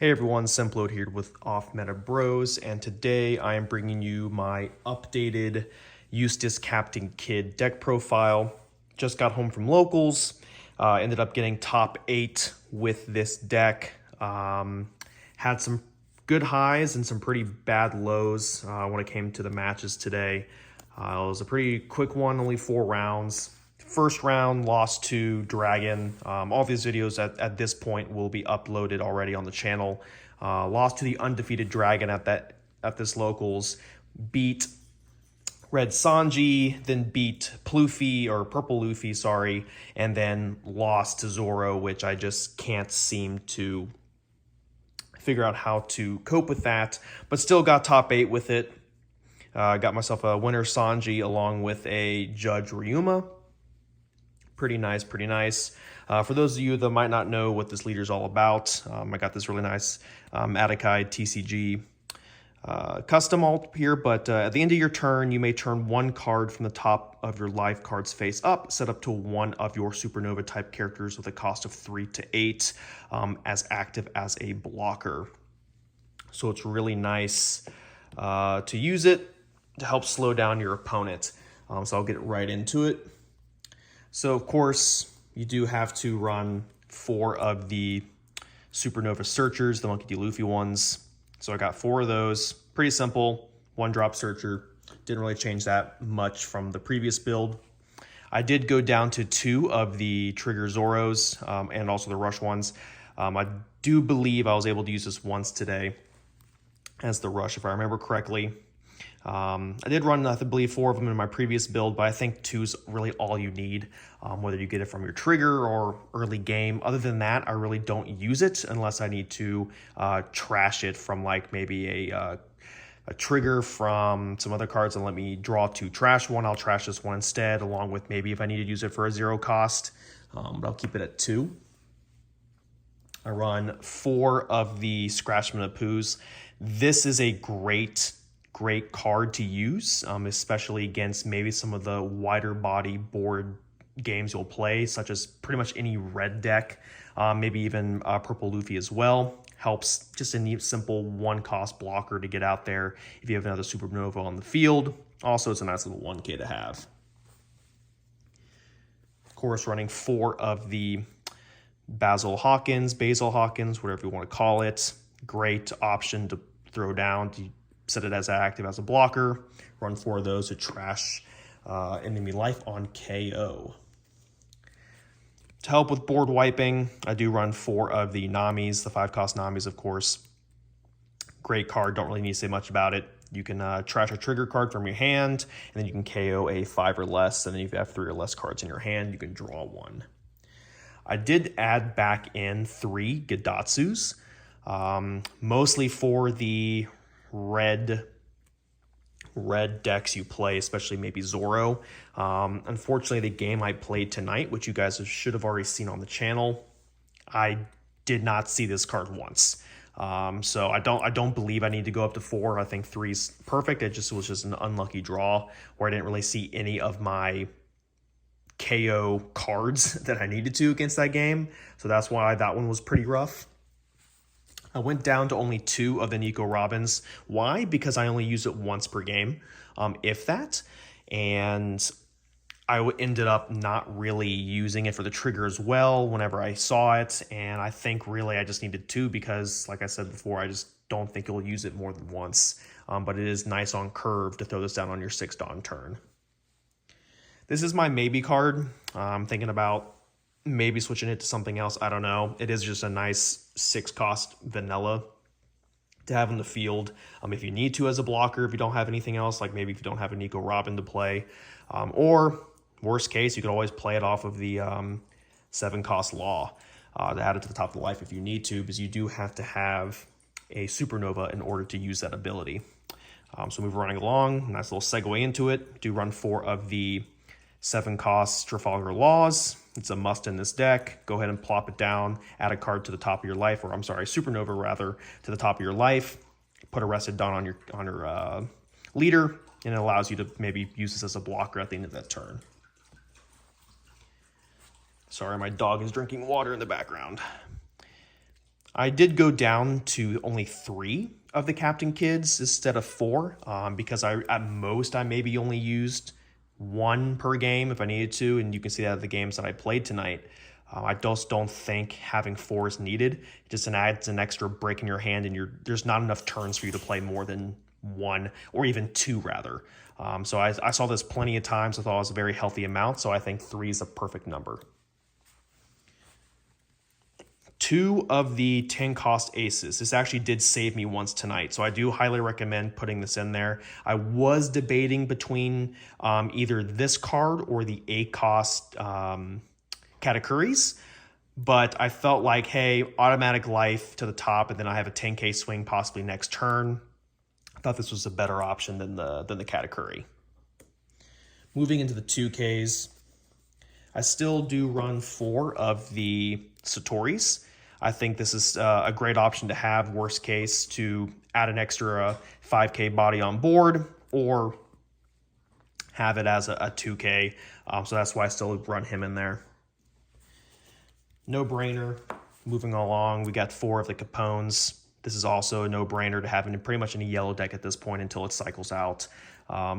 Hey everyone, Simplode here with Off Meta Bros, and today I am bringing you my updated Eustass Captain Kid deck profile. Just got home from locals, ended up getting top 8 with this deck. Had some good highs and some pretty bad lows when it came to the matches today. It was a pretty quick one, only 4 rounds. First round, lost to Dragon. All these videos at this point will be uploaded already on the channel. Lost to the undefeated Dragon at this locals. Beat Red Sanji, then beat Ploofy, or Purple Luffy, sorry, and then lost to Zoro, which I just can't seem to figure out how to cope with that, but still got top 8 with it. Got myself a winner Sanji along with a Judge Ryuma. Pretty nice, pretty nice. For those of you that might not know what this leader is all about, I got this really nice Atakai TCG custom alt here, but at the end of your turn, you may turn one card from the top of your life cards face up, set up to one of your supernova type characters with a cost of 3 to 8 as active as a blocker. So it's really nice to use it to help slow down your opponent. So I'll get right into it. So, of course, you do have to run 4 of the Supernova Searchers, the Monkey D. Luffy ones. So I got 4 of those. Pretty simple. 1-drop Searcher. Didn't really change that much from the previous build. I did go down to 2 of the Trigger Zoros and also the Rush ones. I do believe I was able to use this once today as the Rush, if I remember correctly. I did run, I believe, 4 of them in my previous build, but I think 2 is really all you need, whether you get it from your trigger or early game. Other than that, I really don't use it unless I need to trash it from like maybe a trigger from some other cards and let me draw to trash one. I'll trash this one instead, along with maybe if I need to use it for a 0 cost, but I'll keep it at 2. I run 4 of the Scratchman of Poos. This is a great card to use, especially against maybe some of the wider body board games you'll play, such as pretty much any red deck, maybe even Purple Luffy as well. Helps, just a neat, simple 1-cost blocker to get out there if you have another Supernova on the field. Also, it's a nice little 1K to have. Of course, running 4 of the Basil Hawkins, whatever you want to call it. Great option to throw down to set it as active as a blocker. Run 4 of those to trash enemy life on KO. To help with board wiping, I do run 4 of the Namis, the 5-cost Namis, of course. Great card, don't really need to say much about it. You can trash a trigger card from your hand, and then you can KO a 5 or less, and then if you have 3 or less cards in your hand, you can draw 1. I did add back in 3 Gadatsus, mostly for the red decks you play, especially maybe Zoro. Unfortunately, the game I played tonight, which you guys should have already seen on the channel, I did not see this card once. So I don't believe I need to go up to 4. I think 3 is perfect. It was just an unlucky draw where I didn't really see any of my KO cards that I needed to against that game. So that's why that one was pretty rough. I went down to only 2 of the Nico Robins. Why? Because I only use it once per game, if that. And I ended up not really using it for the trigger as well whenever I saw it. And I think really I just needed 2 because, like I said before, I just don't think you'll use it more than once. But it is nice on curve to throw this down on your 6th dawn turn. This is my maybe card. I'm thinking about maybe switching it to something else. I don't know. It is just a nice 6-cost vanilla to have in the field. If you need to as a blocker, if you don't have anything else, like maybe if you don't have a Nico Robin to play. Or worst case, you could always play it off of the 7-cost Law to add it to the top of the life if you need to, because you do have to have a Supernova in order to use that ability. So move running along. Nice little segue into it. Do run 4 of the 7-cost Trafalgar Laws. It's a must in this deck. Go ahead and plop it down, add a card to the top of your life, or I'm sorry, Supernova rather, to the top of your life. Put Arrested Dawn on your leader, and it allows you to maybe use this as a blocker at the end of that turn. Sorry, my dog is drinking water in the background. I did go down to only 3 of the captain kids instead of 4, because at most I maybe only used 1 per game if I needed to, and you can see that at the games that I played tonight. I just don't think having 4 is needed. It just adds an extra break in your hand, and there's not enough turns for you to play more than 1, or even 2 rather. So I saw this plenty of times. I thought it was a very healthy amount, so I think 3 is a perfect number. 2 of the 10 cost aces. This actually did save me once tonight, so I do highly recommend putting this in there. I was debating between either this card or the 8 cost Katakuris, but I felt like, hey, automatic life to the top, and then I have a 10k swing possibly next turn. I thought this was a better option than the Katakuri. Moving into the 2Ks, I still do run 4 of the Satoris. I think this is a great option to have, worst case, to add an extra 5k body on board, or have it as a 2k. So that's why I still run him in there. No-brainer. Moving along, we got 4 of the Capones. This is also a no-brainer to have in pretty much any yellow deck at this point until it cycles out.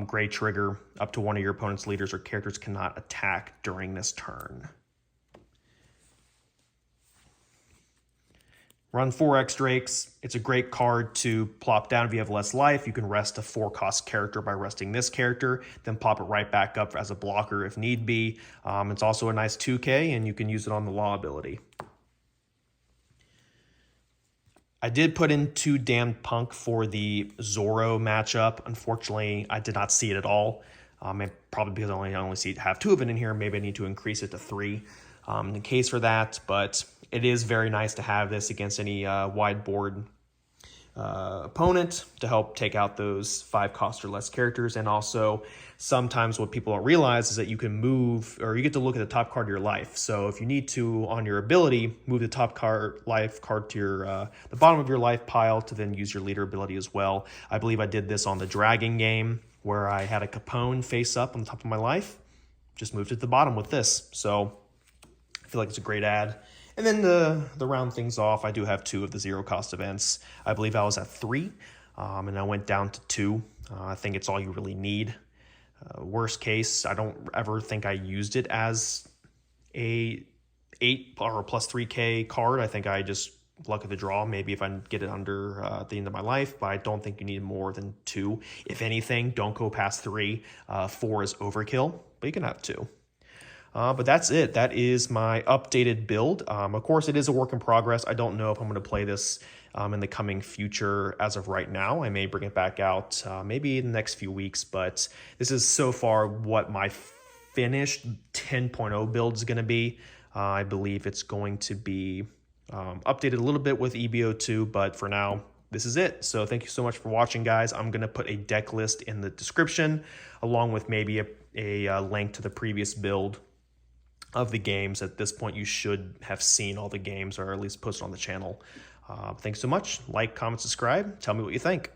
Great trigger. Up to one of your opponent's leaders or characters cannot attack during this turn. Run 4 X-Drakes. It's a great card to plop down if you have less life. You can rest a 4-cost character by resting this character, then pop it right back up as a blocker if need be. It's also a nice 2K, and you can use it on the Law ability. I did put in 2 Damned Punk for the Zoro matchup. Unfortunately, I did not see it at all. Probably because I only have 2 of it in here. Maybe I need to increase it to 3 in the case for that. But it is very nice to have this against any wide board opponent to help take out those 5-cost or less characters. And also, sometimes what people don't realize is that you can move, or you get to look at the top card of your life. So if you need to, on your ability, move the top life card to your the bottom of your life pile to then use your leader ability as well. I believe I did this on the Dragon game where I had a Capone face up on the top of my life. Just moved it to the bottom with this. So I feel like it's a great add. And then the round things off, I do have 2 of the 0-cost events. I believe I was at 3, and I went down to 2. I think it's all you really need. Worst case, I don't ever think I used it as a 8 or plus 3k card. I think I just luck of the draw, maybe if I get it under at the end of my life, but I don't think you need more than 2. If anything, don't go past 3. 4 is overkill, but you can have 2. But that's it. That is my updated build. Of course, it is a work in progress. I don't know if I'm going to play this in the coming future as of right now. I may bring it back out maybe in the next few weeks, but this is so far what my finished 10.0 build is going to be. I believe it's going to be updated a little bit with EBO2, but for now, this is it. So thank you so much for watching, guys. I'm going to put a deck list in the description, along with maybe a link to the previous build of the games. At this point, you should have seen all the games, or at least posted on the channel. Thanks so much. Like, comment, subscribe. Tell me what you think.